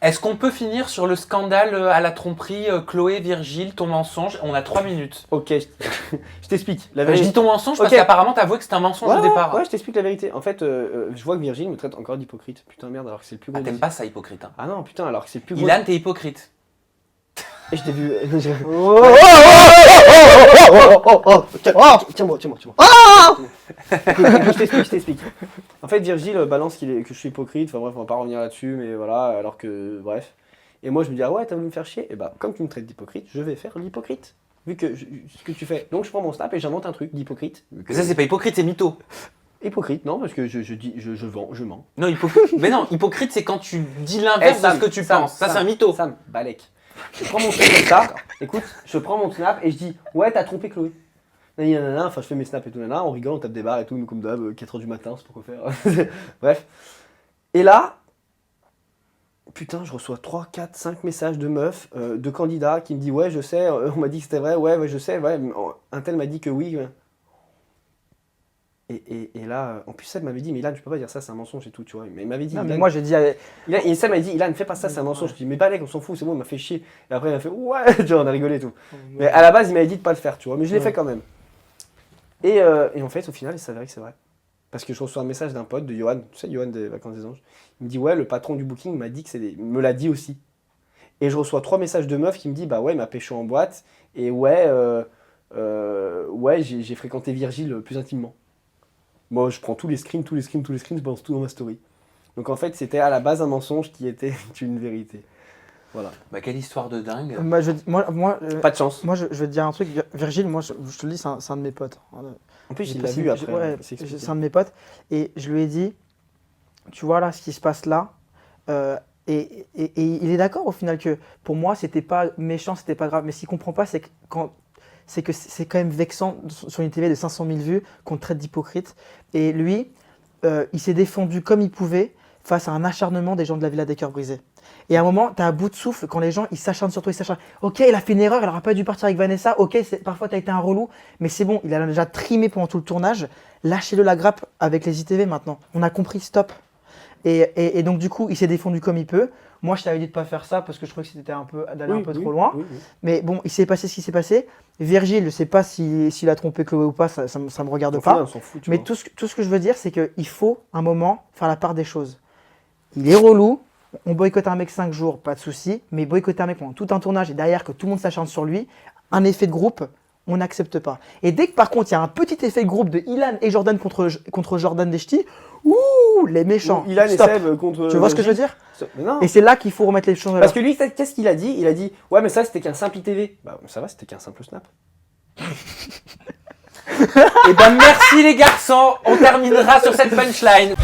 Est-ce qu'on peut finir sur le scandale à la tromperie, Chloé, Virgile, ton mensonge? On a 3 minutes. Ok, je t'explique. Je dis ton mensonge parce Ok. qu'apparemment t'as avoué que c'était un mensonge au départ. Ouais, je t'explique la vérité. En fait, je vois que Virgile me traite encore d'hypocrite. Putain, merde, alors que c'est le plus gros. Ah, t'aimes pas ça, hypocrite. Hein. Ah non, putain, alors que c'est le plus gros. Ilan, t'es hypocrite. Et je t'ai vu. Tiens-moi. Je t'explique. En fait, Virgile balance que je suis hypocrite. Enfin bref, on va pas revenir là-dessus, mais voilà, alors que bref. Et moi, je me dis, ah ouais, t'as voulu me faire chier? Et bah, comme tu me traites d'hypocrite, je vais faire l'hypocrite. Vu que ce que tu fais. Donc, je prends mon snap et j'invente un truc d'hypocrite. Mais ça, c'est pas hypocrite, c'est mytho. Hypocrite, non, parce que je mens. Non, hypocrite. Mais non, hypocrite, c'est quand tu dis l'inverse de ce que tu penses. Ça, c'est un mytho. Sam, balèque. Je prends mon snap comme ça. Écoute, je prends mon snap et je dis, ouais, t'as trompé Chloé. Nanana, enfin, je fais mes snaps et tout, nana, on rigole, on tape des barres et tout, nous, comme d'hab, 4h du matin, c'est pour quoi faire. Bref. Et là, putain, je reçois 3, 4, 5 messages de meufs, de candidats qui me disent, ouais, je sais, on m'a dit que c'était vrai, ouais, je sais, ouais, un tel m'a dit que oui. Et là, en plus, Seb m'avait dit, mais Ilan, tu peux pas dire ça, c'est un mensonge et tout, tu vois. Mais il m'avait dit. Non, Ilan, mais moi j'ai dit. et Seb m'a dit, Ilan, fais pas ça, c'est un mensonge. Je dis, mais balèque, on s'en fout, c'est bon, il m'a fait chier. Et après, il m'a fait, ouais, tu vois, on a rigolé et tout. Mais à la base, il m'avait dit de pas le faire, tu vois, mais je l'ai fait quand même. Et en fait, au final, il s'avérait que c'est vrai. Parce que je reçois un message d'un pote, de Johan, tu sais, Johan des Vacances des Anges. Il me dit, ouais, le patron du booking m'a dit que me l'a dit aussi. Et je reçois 3 messages de meufs qui me disent, bah ouais, il m'a pécho en boîte. Et ouais, j'ai fréquenté Virgile plus intimement. Moi, je prends tous les screens, je balance tout dans ma story. Donc en fait, c'était à la base un mensonge qui était une vérité. Voilà. Bah, quelle histoire de dingue. Pas de chance. Moi, je vais te dire un truc. Virgile, moi, je te le dis, c'est un de mes potes. En plus, il J'ai l'a passé- vu après. ouais, il s'est expliqué. c'est un de mes potes. Et je lui ai dit, tu vois là, ce qui se passe là. Et il est d'accord au final que pour moi, c'était pas méchant, c'était pas grave. Mais ce qu'il comprend pas, c'est que c'est quand même vexant sur une TV de 500 000 vues qu'on te traite d'hypocrite. Et lui, il s'est défendu comme il pouvait face à un acharnement des gens de la Villa des Cœurs Brisés. Et à un moment, tu as un bout de souffle quand les gens ils s'acharnent sur toi, ils s'acharnent. Ok, il a fait une erreur, il n'aurait pas dû partir avec Vanessa. Ok, parfois tu as été un relou, mais c'est bon, il a déjà trimé pendant tout le tournage. Lâchez-le la grappe avec les ITV maintenant. On a compris, stop. Et donc du coup, il s'est défendu comme il peut. Moi, je t'avais dit de pas faire ça parce que je trouvais que c'était d'aller un peu trop loin. Oui. Mais bon, il s'est passé ce qui s'est passé. Virgile, je ne sais pas s'il a trompé Chloé ou pas, ça me regarde pas. On s'en fout, tu Mais vois. tout ce que je veux dire, c'est qu'il faut un moment faire la part des choses. Il est relou. On boycotte un mec 5 jours, pas de souci. Mais boycotter un mec pendant tout un tournage et derrière que tout le monde s'acharne sur lui, un effet de groupe, on n'accepte pas. Et dès que par contre, il y a un petit effet de groupe de Ilan et Jordan contre Jordan Deshti, ouh, les méchants. Ou Ilan et stop. Seb contre. Tu vois ce que je veux dire? Mais non. Et c'est là qu'il faut remettre les choses à l'heure. Parce que lui, qu'est-ce qu'il a dit? Il a dit, ouais, mais ça, c'était qu'un simple ITV. Bah, ça va, c'était qu'un simple snap. Et ben merci les garçons, on terminera sur cette punchline.